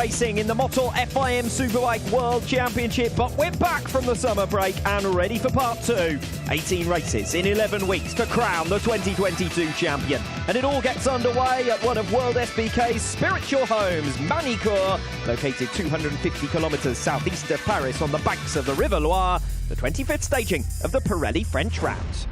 Racing in the Motor FIM Superbike World Championship, but we're back from the summer break and ready for part 2. 18 races in 11 weeks to crown the 2022 champion. And it all gets underway at one of WorldSBK's spiritual homes, Magny-Cours, located 250 kilometres southeast of Paris on the banks of the River Loire, the 25th staging of the Pirelli French Route.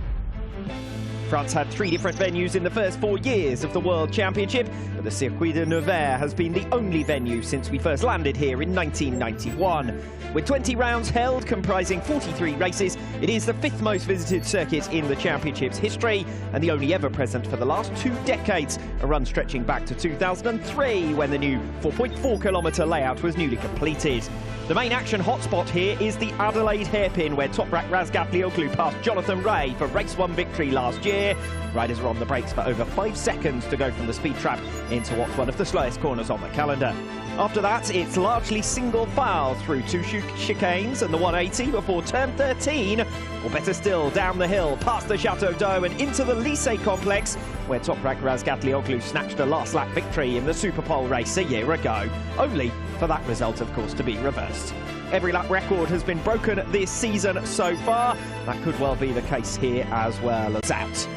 France had 3 different venues in the first 4 years of the World Championship, but the Circuit de Nevers has been the only venue since we first landed here in 1991. With 20 rounds held, comprising 43 races, it is the 5th most visited circuit in the championship's history, and the only ever present for the last 2 decades, a run stretching back to 2003, when the new 4.4-kilometre layout was newly completed. The main action hotspot here is the Adelaide hairpin, where Toprak Razgatlioglu passed Jonathan Rea for race 1 victory last year. Riders are on the brakes for over 5 seconds to go from the speed trap into what's one of the slowest corners on the calendar. After that, it's largely single file through 2 chicanes and the 180 before turn 13, or better still, down the hill, past the Chateau d'Eau and into the Lycée complex, where Toprak Razgatlioglu snatched a last lap victory in the Superpole race a year ago, only for that result, of course, to be reversed. Every lap record has been broken this season so far. That could well be the case here as well as out.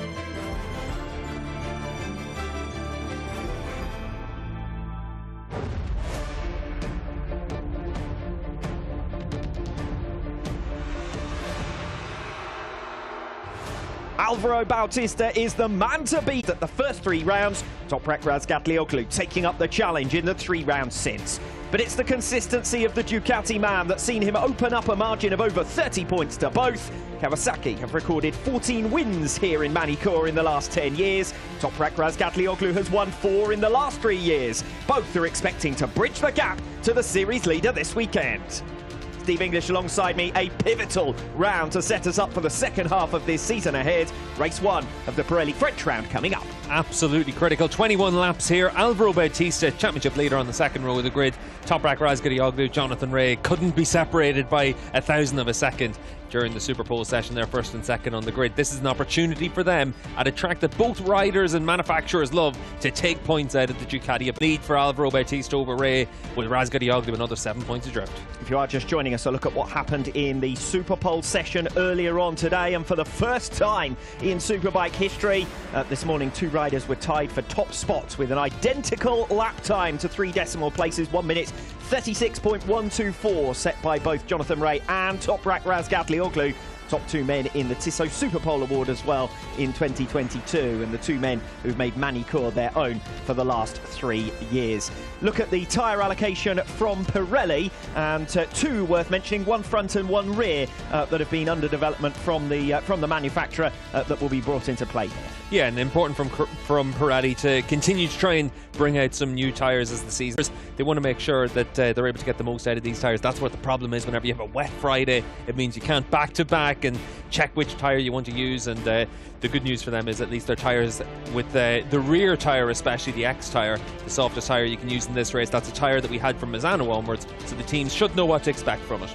Alvaro Bautista is the man to beat at the first 3 rounds. Toprak Razgatlioglu taking up the challenge in the 3 rounds since. But it's the consistency of the Ducati man that's seen him open up a margin of over 30 points to both. Kawasaki have recorded 14 wins here in Magny-Cours in the last 10 years. Toprak Razgatlioglu has won 4 in the last 3 years. Both are expecting to bridge the gap to the series leader this weekend. Steve English alongside me, a pivotal round to set us up for the second half of this season ahead. Race 1 of the Pirelli French round coming up. Absolutely critical. 21 laps here. Alvaro Bautista, championship leader on the second row of the grid. Toprak Razgatlioglu, Jonathan Rea couldn't be separated by 1,000 of a second during the Superpole session. They're first and second on the grid. This is an opportunity for them at a track that both riders and manufacturers love to take points out of the Ducati. A lead for Alvaro Bautista over Rea, with Razgatlioglu another 7 points adrift. If you are just joining us, a look at what happened in the Superpole session earlier on today, and for the first time in Superbike history, this morning 2 riders were tied for top spots with an identical lap time to 3 decimal places, 1 minute 36.124, set by both Jonathan Rea and Toprak Razgatlioglu. Top 2 men in the Tissot Superpole Award as well in 2022, and the 2 men who've made Magny-Cours their own for the last 3 years. Look at the tyre allocation from Pirelli, and 2 worth mentioning, 1 front and 1 rear that have been under development from the manufacturer that will be brought into play here. Yeah, and important from Pirelli to continue to try and bring out some new tyres as the season. They want to make sure that they're able to get the most out of these tyres. That's what the problem is. Whenever you have a wet Friday, it means you can't back-to-back and check which tyre you want to use. And the good news for them is at least their tyres, with the rear tyre, especially the X tyre, the softest tyre you can use in this race, that's a tyre that we had from Misano onwards, so the teams should know what to expect from it.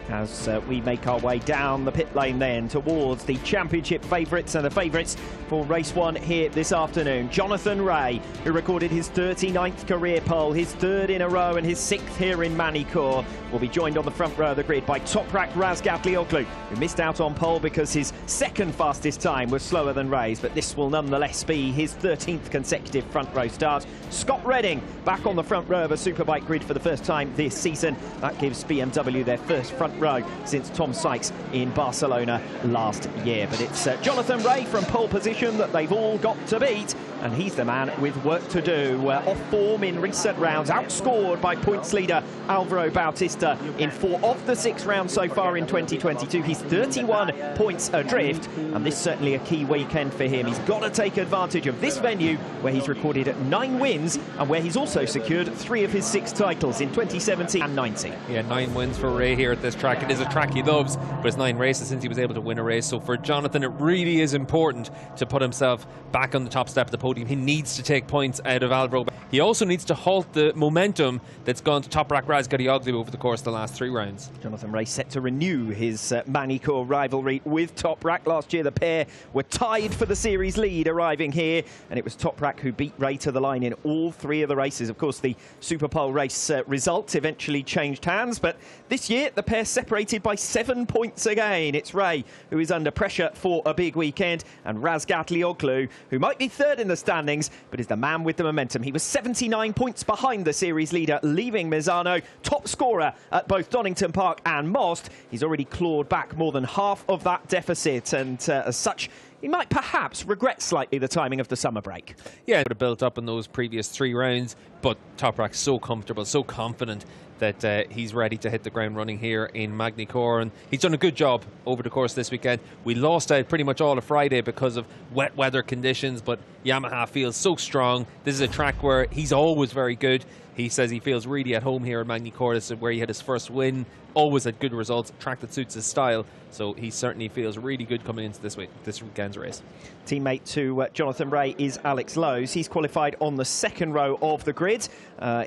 As we make our way down the pit lane then towards the championship favourites, and the favourites for race 1 here this afternoon. Jonathan Rea, who recorded his 39th career pole, his 3rd in a row and his 6th here in Magny-Cours, will be joined on the front row of the grid by Toprak Razgatlioglu, who missed out on pole because his 2nd fastest time was slower than Rea's, but this will nonetheless be his 13th consecutive front row start. Scott Redding back on the front row of a Superbike grid for the first time this season. That gives BMW their first front row since Tom Sykes in Barcelona last year. But it's Jonathan Rea from pole position that they've all got to beat, and he's the man with work to do. Off form in recent rounds, outscored by points leader Alvaro Bautista in 4 of the 6 rounds so far in 2022. He's 31 points adrift, and this is certainly a key weekend for him. He's got to take advantage of this venue where he's recorded 9 wins and where he's also secured 3 of his 6 titles in 2017 and 19. Yeah, 9 wins for Rea here at this track. It is a track he loves, but it's 9 races since he was able to win a race. So for Jonathan, it really is important to put himself back on the top step of the podium podium. He needs to take points out of Alvaro. He also needs to halt the momentum that's gone to Toprak Razgatlioglu over the course of the last 3 rounds. Jonathan Rea set to renew his Magny-Cours rivalry with Toprak. Last year the pair were tied for the series lead arriving here, and it was Toprak who beat Rea to the line in all 3 of the races. Of course, the Superpole race result eventually changed hands, but this year the pair separated by 7 points again. It's Rea who is under pressure for a big weekend, and Razgatlioglu, who might be 3rd in the standings, but is the man with the momentum. He was 79 points behind the series leader, leaving Misano top scorer at both Donington Park and Most. He's already clawed back more than half of that deficit, and as such, he might perhaps regret slightly the timing of the summer break. Yeah, it would have built up in those previous 3 rounds, but Toprak's so comfortable, so confident that he's ready to hit the ground running here in Magny-Cours, and he's done a good job over the course of this weekend. We lost out pretty much all of Friday because of wet weather conditions, but Yamaha feels so strong. This is a track where he's always very good. He says he feels really at home here in Magny-Cours. This is where he had his first win, always had good results, a track that suits his style. So he certainly feels really good coming into this weekend's race. Teammate to Jonathan Rea is Alex Lowes. He's qualified on the 2nd row of the grid.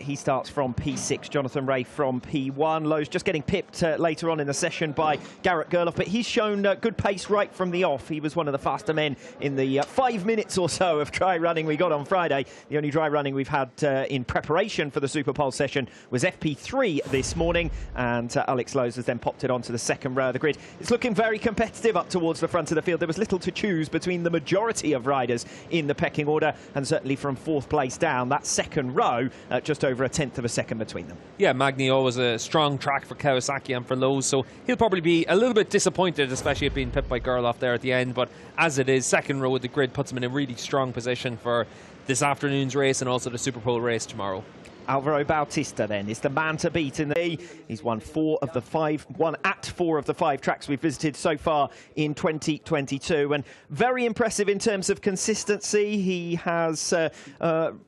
He starts from P6, Jonathan Rea from P1. Lowes just getting pipped later on in the session by Garrett Gurlov, but he's shown good pace right from the off. He was one of the faster men in the 5 minutes or so of dry running we got on Friday. The only dry running we've had in preparation for the Superpole session was FP3 this morning, and Alex Lowes has then popped it onto the 2nd row of the grid. It's looking very competitive up towards the front of the field. There was little to choose between the majority of riders in the pecking order, and certainly from 4th place down, that 2nd row, just over a 1/10 of a second between them. Yeah, Magny always a strong track for Kawasaki and for Lowes, so he'll probably be a little bit disappointed, especially at being pipped by Gurlov there at the end, but as it is, 2nd row of the grid puts him in a really strong position for this afternoon's race and also the Superpole race tomorrow. Alvaro Bautista then is the man to beat in the... He's won 4 of the 5, won at 4 of the 5 tracks we've visited so far in 2022, and very impressive in terms of consistency. He has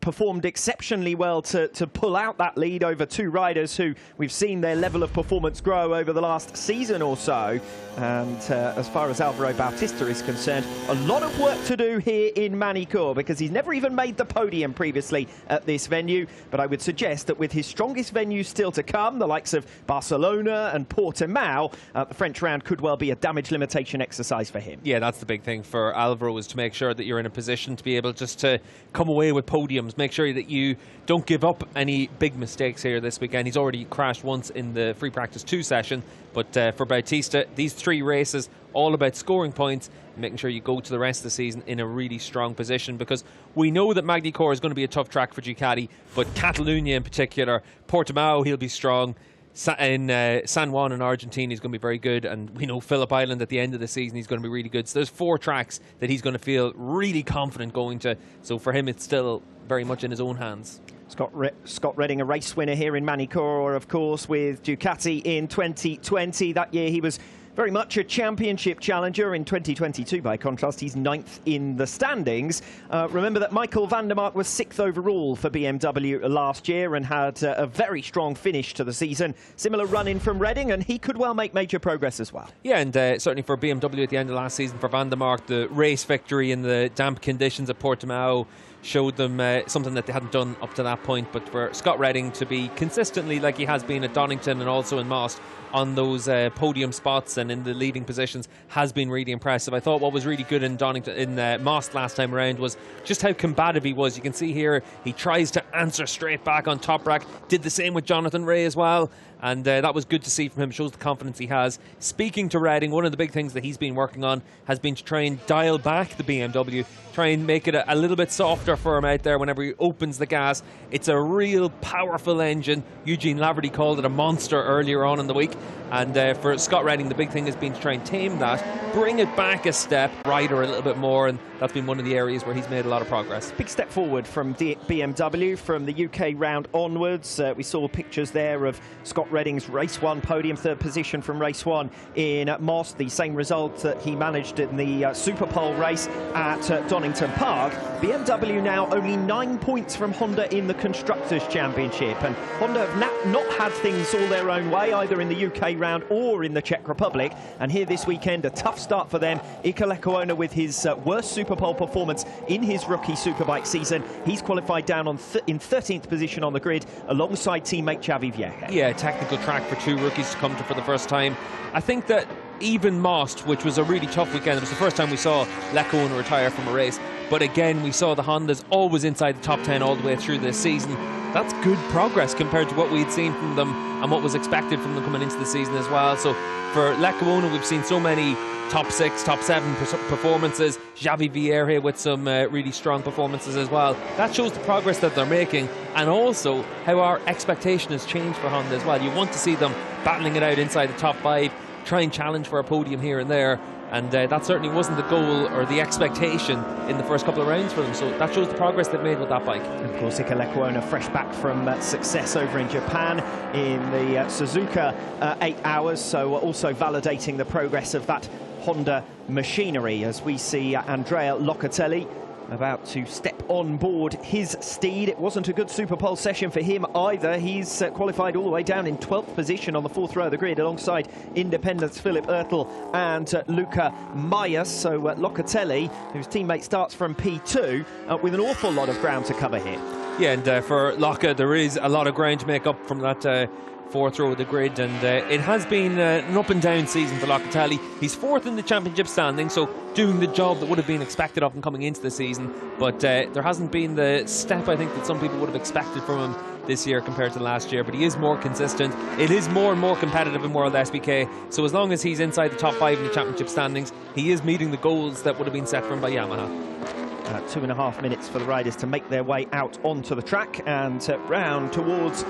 performed exceptionally well to pull out that lead over 2 riders who we've seen their level of performance grow over the last season or so. And as far as Alvaro Bautista is concerned, a lot of work to do here in Magny-Cours, because he's never even made the podium previously at this venue, but I would suggest that with his strongest venues still to come, the likes of Barcelona and Portimao, the French round could well be a damage limitation exercise for him. Yeah, that's the big thing for Alvaro, is to make sure that you're in a position to be able just to come away with podiums. Make sure that you don't give up any big mistakes here this weekend. He's already crashed once in the Free Practice 2 session, but for Bautista, these 3 races, all about scoring points and making sure you go to the rest of the season in a really strong position, because we know that Magny-Cours is going to be a tough track for Ducati, but Catalunya in particular, Portimao, he'll be strong. In San Juan in Argentina, he's going to be very good, and we know Phillip Island at the end of the season, he's going to be really good. So there's 4 tracks that he's going to feel really confident going to. So for him, it's still very much in his own hands. Scott Redding, a race winner here in Magny-Cours, of course, with Ducati in 2020. That year he was very much a championship challenger. In 2022, by contrast, he's 9th in the standings. Remember that Michael Vandemark was 6th overall for BMW last year and had a very strong finish to the season. Similar run-in from Redding, and he could well make major progress as well. Yeah, and certainly for BMW at the end of last season, for Vandemark, the race victory in the damp conditions at Portimao showed them something that they hadn't done up to that point. But for Scott Redding to be consistently, like he has been at Donington and also in Most, on those podium spots and in the leading positions has been really impressive. I thought what was really good in Donington, in Most last time around, was just how combative he was. You can see here he tries to answer straight back on Toprak. Did the same with Jonathan Rea as well, and that was good to see from him. Shows the confidence he has. Speaking to Redding, one of the big things that he's been working on has been to try and dial back the BMW, try and make it a little bit softer for him out there whenever he opens the gas. It's a real powerful engine. Eugene Laverty called it a monster earlier on in the week, and for Scott Redding, the big thing has been to try and tame that, bring it back a step, rider a little bit more, and that's been one of the areas where he's made a lot of progress. Big step forward from BMW from the UK round onwards. We saw pictures there of Scott Scott Redding's race 1 podium, 3rd position from race 1 in Moss, the same result that he managed in the Super Pole race at Donington Park. BMW now only 9 points from Honda in the Constructors' Championship, and Honda have not had things all their own way, either in the UK round or in the Czech Republic, and here this weekend a tough start for them. Iker Lecuona with his worst Super Pole performance in his rookie Superbike season. He's qualified down on in 13th position on the grid alongside teammate Xavi Vieja. Yeah, technical track for 2 rookies to come to for the first time. I think that even Most, which was a really tough weekend, it was the first time we saw Lecuona retire from a race, but again we saw the Hondas always inside the top 10 all the way through this season. That's good progress compared to what we had seen from them and what was expected from them coming into the season as well. So for Lecuona, we've seen so many top 6, top 7 performances. Xavi Vieja with some really strong performances as well. That shows the progress that they're making, and also how our expectation has changed for Honda as well. You want to see them battling it out inside the top 5, try and challenge for a podium here and there, and that certainly wasn't the goal or the expectation in the first couple of rounds for them. So that shows the progress they've made with that bike. Of course, Iker Lecuona fresh back from success over in Japan in the Suzuka 8 hours, so also validating the progress of that Honda machinery, as we see Andrea Locatelli about to step on board his steed. It wasn't a good Super Pole session for him either. He's qualified all the way down in 12th position on the 4th row of the grid alongside Independent's Philip Ertl and Luca Mayas. So Locatelli, whose teammate starts from P2, with an awful lot of ground to cover here. Yeah, and for Loca, there is a lot of ground to make up from that 4th row of the grid, and it has been an up and down season for Locatelli. He's 4th in the championship standing, so doing the job that would have been expected of him coming into the season, but there hasn't been the step I think that some people would have expected from him this year compared to last year. But he is more consistent. It is more and more competitive in WorldSBK, so as long as he's inside the top 5 in the championship standings, he is meeting the goals that would have been set for him by Yamaha. 2.5 minutes for the riders to make their way out onto the track and round towards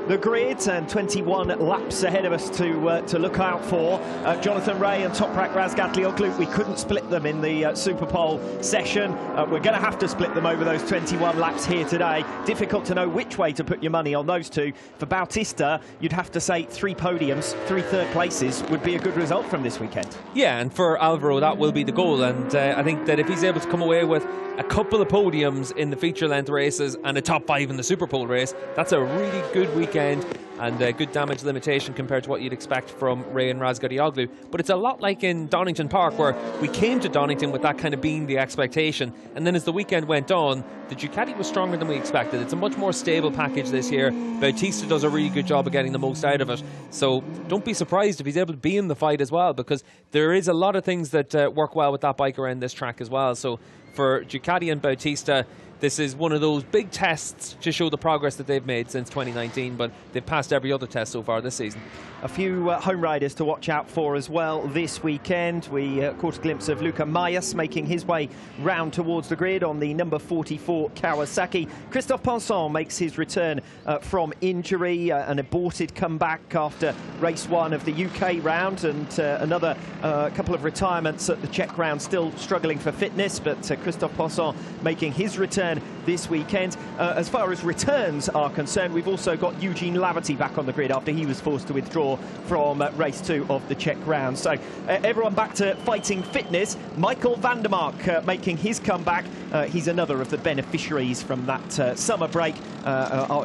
the grid, and 21 laps ahead of us to look out for. Jonathan Rea and Toprak Razgatlioglu, we couldn't split them in the Super Pole session. We're going to have to split them over those 21 laps here today. Difficult to know which way to put your money on those two. For Bautista, you'd have to say 3 podiums, 3 third places would be a good result from this weekend. Yeah, and for Alvaro that will be the goal, and I think that if he's able to come away with a couple of podiums in the feature length races and a top 5 in the Super Pole race, that's a really good weekend and good damage limitation compared to what you'd expect from Rea and Razgatlioglu. But it's a lot like in Donington Park, where we came to Donington with that kind of being the expectation, and then as the weekend went on, the Ducati was stronger than we expected. It's a much more stable package this year. Bautista does a really good job of getting the most out of it, so don't be surprised if he's able to be in the fight as well, because there is a lot of things that work well with that bike around this track as well. So for Ducati and Bautista, this is one of those big tests to show the progress that they've made since 2019, but they've passed every other test so far this season. A few home riders to watch out for as well this weekend. We caught a glimpse of Luca Mayas making his way round towards the grid on the number 44 Kawasaki. Christophe Pinson makes his return from injury, an aborted comeback after race 1 of the UK round, and another couple of retirements at the Czech round, still struggling for fitness, but Christophe Pinson making his return this weekend. As far as returns are concerned, we've also got Eugene Laverty back on the grid after he was forced to withdraw from race 2 of the Czech round. So everyone back to fighting fitness. Michael Vandemark making his comeback. He's another of the beneficiaries from that summer break,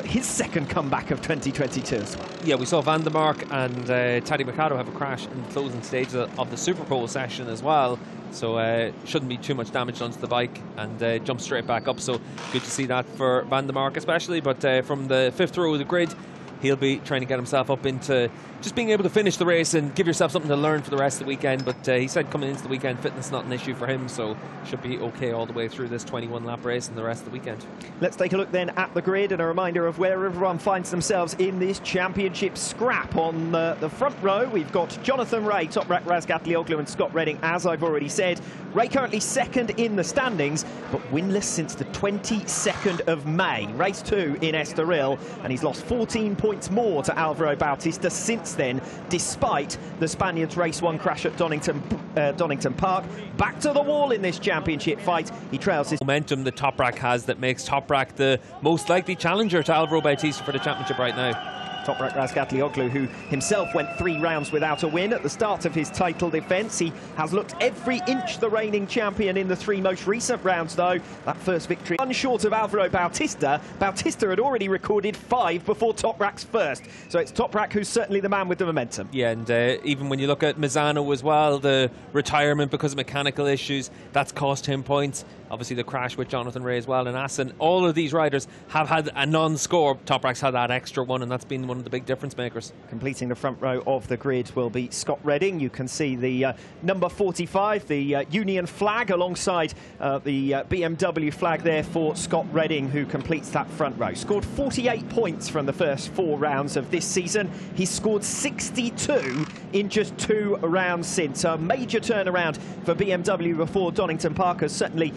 his second comeback of 2022 as well. Yeah, we saw Vandemark and Tadej Mikado have a crash in the closing stages of the Super Pole session as well. So shouldn't be too much damage done to the bike, and jump straight back up. So good to see that for Vandemark especially. But from the 5th row of the grid, he'll be trying to get himself up into just being able to finish the race and give yourself something to learn for the rest of the weekend. But he said coming into the weekend, fitness not an issue for him, so should be okay all the way through this 21 lap race and the rest of the weekend. Let's take a look then at the grid, and a reminder of where everyone finds themselves in this championship scrap. On the front row, we've got Jonathan Rea, Toprak Razgatlioglu and Scott Redding, as I've already said. Rea currently 2nd in the standings, but winless since the 22nd of May. Race 2 in Estoril, and he's lost 14 points more to Alvaro Bautista since then, despite the Spaniard's race 1 crash at Donington Park. Back to the wall in this championship fight. He trails his momentum that Toprak has that makes Toprak the most likely challenger to Alvaro Bautista for the championship right now. Toprak Razgatlioglu, who himself went 3 rounds without a win at the start of his title defence. He has looked every inch the reigning champion in the 3 most recent rounds, though. That first victory, one short of Alvaro Bautista. Bautista had already recorded 5 before Toprak's first. So it's Toprak who's certainly the man with the momentum. Yeah, and even when you look at Mazzano as well, the retirement because of mechanical issues, that's cost him points. Obviously the crash with Jonathan Ray as well in Assen. All of these riders have had a non-score. Toprak's had that extra one, and that's been one of the big difference makers. Completing the front row of the grid will be Scott Redding. You can see the number 45, the Union flag, alongside the BMW flag there for Scott Redding, who completes that front row. Scored 48 points from the first 4 rounds of this season. He's scored 62 in just 2 rounds since. A major turnaround for BMW before Donington Park has certainly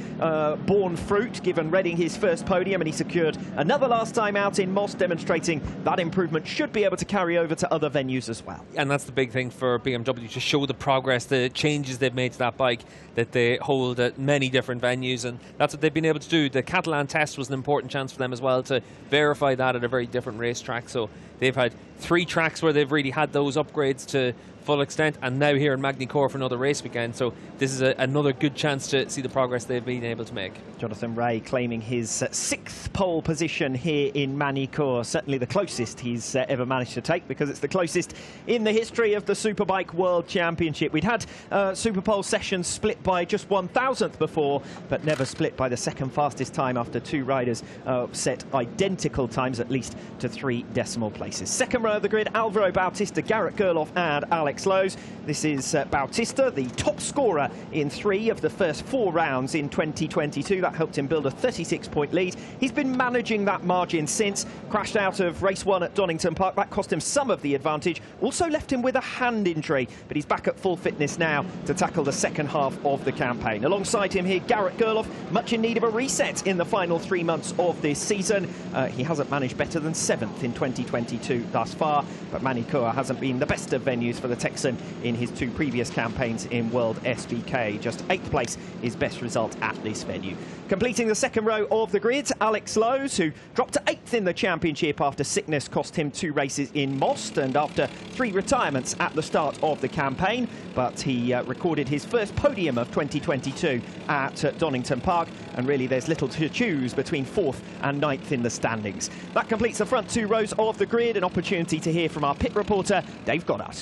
borne fruit, given Redding his first podium, and he secured another last time out in Moss, demonstrating that improvement should be able to carry over to other venues as well. And that's the big thing for BMW, to show the progress, the changes they've made to that bike that they hold at many different venues, and that's what they've been able to do. The Catalan test was an important chance for them as well to verify that at a very different racetrack. So they've had 3 tracks where they've really had those upgrades to full extent, and now here in Magny-Cours for another race weekend. So this is another good chance to see the progress they've been able to make. Jonathan Ray claiming his 6th pole position here in Magny-Cours, certainly the closest he's ever managed to take, because it's the closest in the history of the Superbike World Championship. We'd had Superpole sessions split by just 1,000th before, but never split by the second fastest time after 2 riders set identical times, at least to 3 decimal places. Second row of the grid, Alvaro Bautista, Garrett Gurlov and Alex Lowe's. This is Bautista, the top scorer in 3 of the first 4 rounds in 2022. That helped him build a 36-point lead. He's been managing that margin since. Crashed out of race 1 at Donington Park. That cost him some of the advantage. Also left him with a hand injury, but he's back at full fitness now to tackle the second half of the campaign. Alongside him here, Garrett Gurlov, much in need of a reset in the final 3 months of this season. He hasn't managed better than 7th in 2022 thus far, but Magny-Cours hasn't been the best of venues for the Texan in his 2 previous campaigns in WorldSBK. Just 8th place, his best result at this venue. Completing the second row of the grid, Alex Lowe's, who dropped to 8th in the championship after sickness cost him 2 races in Most and after 3 retirements at the start of the campaign. But he recorded his first podium of 2022 at Donington Park, and really there's little to choose between 4th and 9th in the standings. That completes the front 2 rows of the grid. An opportunity to hear from our pit reporter, Dave Goddard.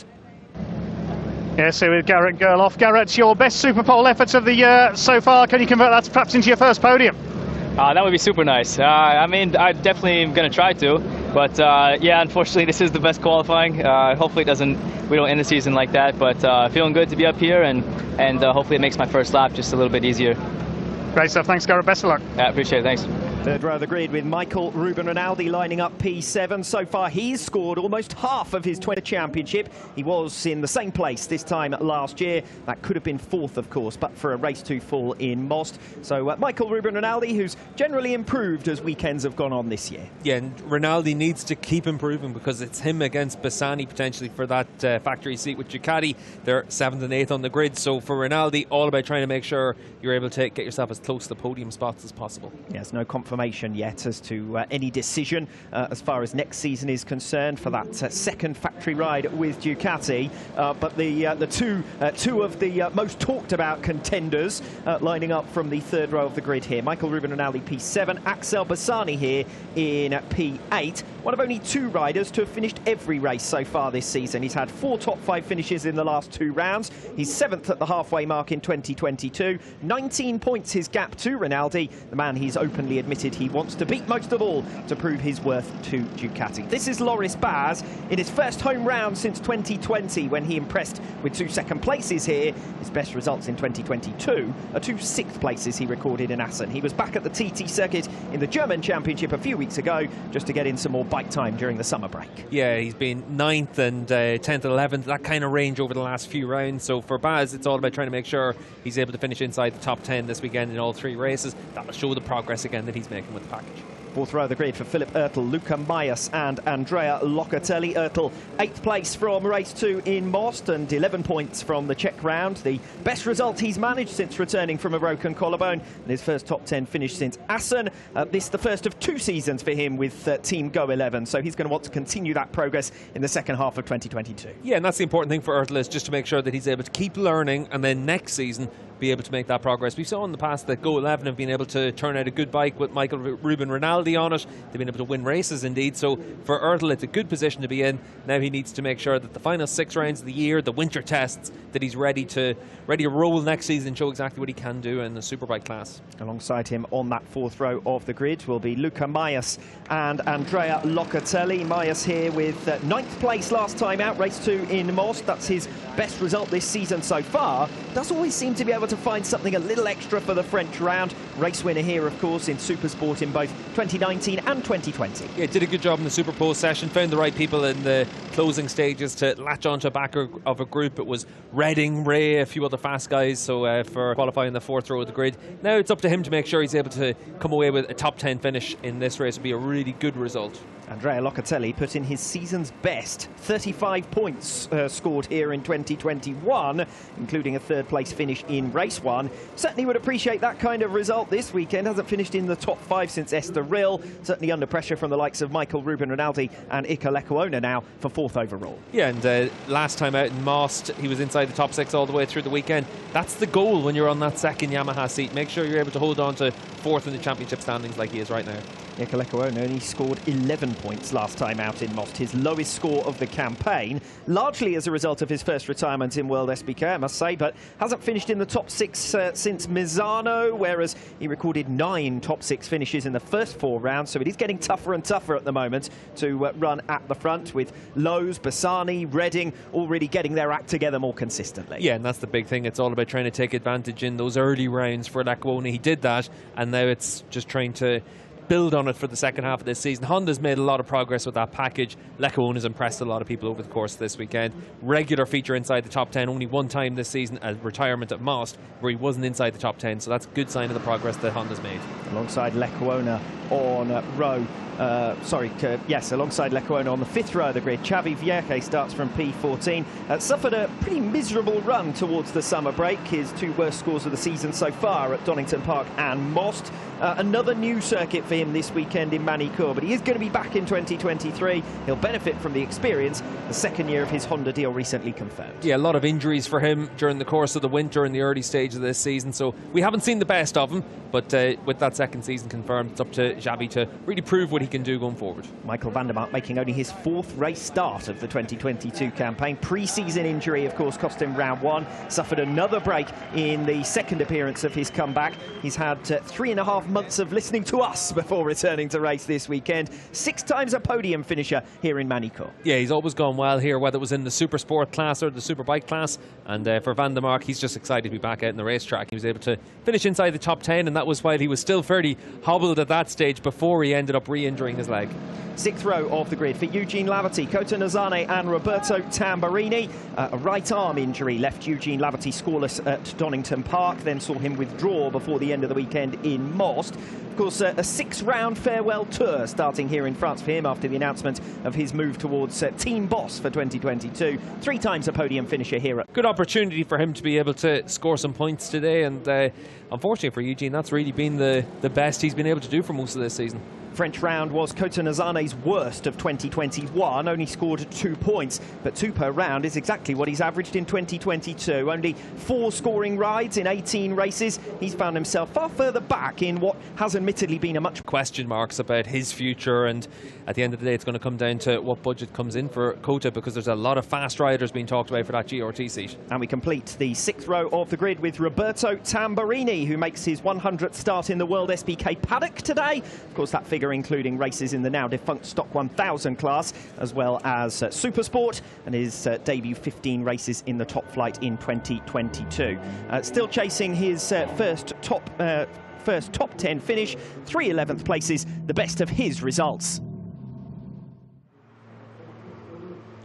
Yes, here with Garrett Gurlov. Garrett, your best Superpole efforts of the year so far. Can you convert that perhaps into your first podium? That would be super nice. I mean, I definitely am going to try to, but yeah, unfortunately, this is the best qualifying. Hopefully, we don't end the season like that. But feeling good to be up here, and hopefully, it makes my first lap just a little bit easier. Great stuff. Thanks, Garrett. Best of luck. Yeah, appreciate it. Thanks. Third row of the grid with Michael Ruben Rinaldi lining up P7. So far, he's scored almost half of his 20 championship. He was in the same place this time last year. That could have been 4th, of course, but for a race 2 fall in Most. So Michael Ruben Rinaldi, who's generally improved as weekends have gone on this year. Yeah, and Rinaldi needs to keep improving, because it's him against Bassani potentially for that factory seat with Ducati. They're 7th and 8th on the grid. So for Rinaldi, all about trying to make sure you're able to get yourself as close to the podium spots as possible. Yes, no confirmation yet as to any decision as far as next season is concerned for that second factory ride with Ducati. But the two of the most talked about contenders lining up from the third row of the grid here. Michael Ruben Rinaldi P7, Axel Bassani here in P8. One of only 2 riders to have finished every race so far this season. He's had 4 top 5 finishes in the last 2 rounds. He's 7th at the halfway mark in 2022. 19 points his gap to Rinaldi, the man he's openly admitted he wants to beat most of all to prove his worth to Ducati. This is Loris Baz in his first home round since 2020, when he impressed with 2 second places here. His best results in 2022 are 2 6th places he recorded in Assen. He was back at the TT circuit in the German Championship a few weeks ago just to get in some more bike time during the summer break. Yeah, he's been 9th and 10th and 11th, that kind of range over the last few rounds. So for Baz, it's all about trying to make sure he's able to finish inside the top 10 this weekend in all 3 races. That'll show the progress again that he's making with the package. Fourth row of the grid for Philip Oertel, Luca Mayas and Andrea Locatelli. Oertel 8th place from race 2 in Most and 11 points from the Czech round. The best result he's managed since returning from a broken collarbone, and his first top 10 finish since Assen. This is the first of 2 seasons for him with Team Go 11, so he's going to want to continue that progress in the second half of 2022. Yeah, and that's the important thing for Oertel, is just to make sure that he's able to keep learning and then next season be able to make that progress. We saw in the past that Go 11 have been able to turn out a good bike with Michael Ruben Rinaldi on it. They've been able to win races indeed. So for Oertel, it's a good position to be in. Now he needs to make sure that the final 6 rounds of the year, the winter tests, that he's ready to roll next season, show exactly what he can do in the superbike class. Alongside him on that 4th row of the grid will be Luca Mayas and Andrea Locatelli. Mayas here with 9th place last time out, race 2 in Most. That's his best result this season so far. Does always seem to be able to find something a little extra for the French round. Race winner here, of course, in Supersport in both 2019 and 2020. Yeah, did a good job in the Super Pole session, found the right people in the closing stages to latch onto the back of a group. It was Redding, Ray, a few other fast guys, so for qualifying the 4th row of the grid. Now it's up to him to make sure he's able to come away with a top 10 finish in this race. Would be a really good result. Andrea Locatelli put in his season's best, 35 points scored here in 2021, including a 3rd place finish in race 1. Certainly would appreciate that kind of result this weekend. Hasn't finished in the top 5 since Estoril. Certainly under pressure from the likes of Michael Ruben Rinaldi and Iker Lecuona now for 4th overall. Yeah, and last time out in Most, he was inside the top 6 all the way through the weekend. That's the goal when you're on that second Yamaha seat. Make sure you're able to hold on to 4th in the championship standings like he is right now. Iker Lecuona only scored 11 points last time out in Most, his lowest score of the campaign, largely as a result of his first retirement in WorldSBK, I must say, but hasn't finished in the top 6 since Misano, whereas he recorded 9 top 6 finishes in the first 4 rounds, so it is getting tougher and tougher at the moment to run at the front, with Lowe's, Bassani, Redding all really getting their act together more consistently. Yeah, and that's the big thing. It's all about trying to take advantage in those early rounds for Lecuona. He did that, and now it's just trying to build on it for the second half of this season. Honda's made a lot of progress with that package. Lecuona has impressed a lot of people over the course of this weekend. Regular feature inside the top 10 only one time this season, a retirement at Most, where he wasn't inside the top 10, so that's a good sign of the progress that Honda's made. Alongside Lecuona on alongside Lecuona on the 5th row of the grid, Xavi Vierge starts from P14. Suffered a pretty miserable run towards the summer break. His 2 worst scores of the season so far at Donington Park and Most. Another new circuit for him this weekend in Magny-Cours, but he is going to be back in 2023. He'll benefit from the experience. The 2nd year of his Honda deal recently confirmed. Yeah, a lot of injuries for him during the course of the winter and the early stage of this season, so we haven't seen the best of him, but with that 2nd season confirmed, it's up to Xavi to really prove what he can do going forward. Michael Vandemark making only his 4th race start of the 2022 campaign. Pre-season injury, of course, cost him round 1. Suffered another break in the 2nd appearance of his comeback. He's had 3.5 months of listening to us before returning to race this weekend. 6 times a podium finisher here in Magny-Cours. Yeah, he's always gone well here, whether it was in the super sport class or the superbike class. And for Vandemark, he's just excited to be back out in the racetrack. He was able to finish inside the top 10, and that was while he was still fairly hobbled at that stage before he ended up re-injuring his leg. 6th row of the grid for Eugene Laverty, Kota Nazane and Roberto Tamborini. A right arm injury left Eugene Laverty scoreless at Donington Park, then saw him withdraw before the end of the weekend in Most. Of course, a 6-round farewell tour starting here in France for him after the announcement of his move towards Team Boss for 2022. 3 times a podium finisher here. Good opportunity for him to be able to score some points today, and unfortunately for Eugene, that's really been the best he's been able to do for most of this season. French round was Kota Nazane's worst of 2021, only scored 2 points, but 2 per round is exactly what he's averaged in 2022. Only 4 scoring rides in 18 races. He's found himself far further back in what has admittedly been a much question marks about his future, and at the end of the day it's going to come down to what budget comes in for Kota, because there's a lot of fast riders being talked about for that GRT seat. And we complete the 6th row of the grid with Roberto Tamborini, who makes his 100th start in the WorldSBK paddock today. Of course, that figure including races in the now defunct Stock 1000 class, as well as Supersport, and his debut 15 races in the top flight in 2022. Still chasing his first top 10 finish, 3 11th places, the best of his results.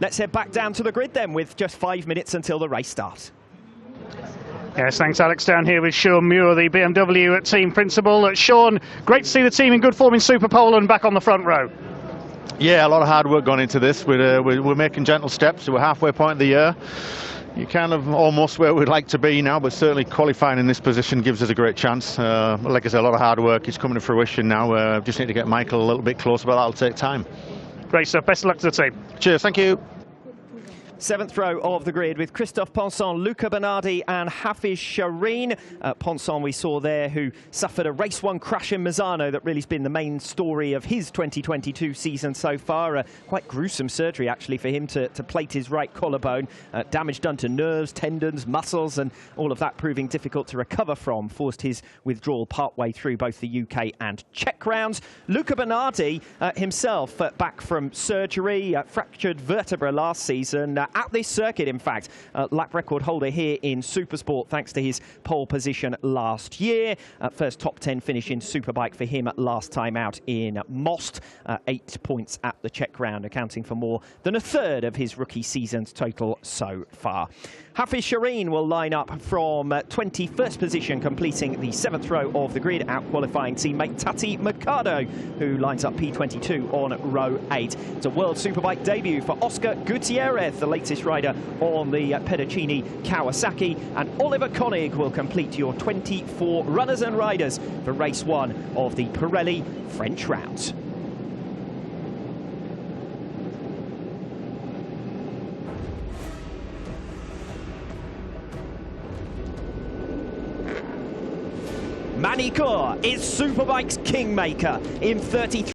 Let's head back down to the grid then, with just 5 minutes until the race starts. Yes, thanks, Alex. Down here with Sean Muir, the BMW team principal. Sean, great to see the team in good form in Super Pole and back on the front row. Yeah, a lot of hard work gone into this. We're making gentle steps. We're halfway point of the year. You're kind of almost where we'd like to be now, but certainly qualifying in this position gives us a great chance. Like I said, a lot of hard work is coming to fruition now. Just need to get Michael a little bit closer, but that'll take time. Great stuff. Best of luck to the team. Cheers, thank you. Seventh row of the grid with Christophe Ponson, Luca Bernardi and Hafiz Shireen. Ponson we saw there, who suffered a race one crash in Misano that really has been the main story of his 2022 season so far. Quite gruesome surgery actually for him to plate his right collarbone. Damage done to nerves, tendons, muscles, and all of that proving difficult to recover from. Forced his withdrawal partway through both the UK and Czech rounds. Luca Bernardi himself back from surgery, fractured vertebra last season. At this circuit, in fact, lap record holder here in Supersport thanks to his pole position last year. First top 10 finish in Superbike for him last time out in Most. 8 points at the Czech round, accounting for more than a third of his rookie season's total so far. Hafiz Shireen will line up from 21st position, completing the 7th row of the grid, out qualifying teammate Tati Mercado, who lines up P22 on row 8. It's a World Superbike debut for Oscar Gutierrez, the latest rider on the Pedicini Kawasaki, and Oliver Koenig will complete your 24 runners and riders for race 1 of the Pirelli French round. Magny-Cours is Superbike's kingmaker in 33.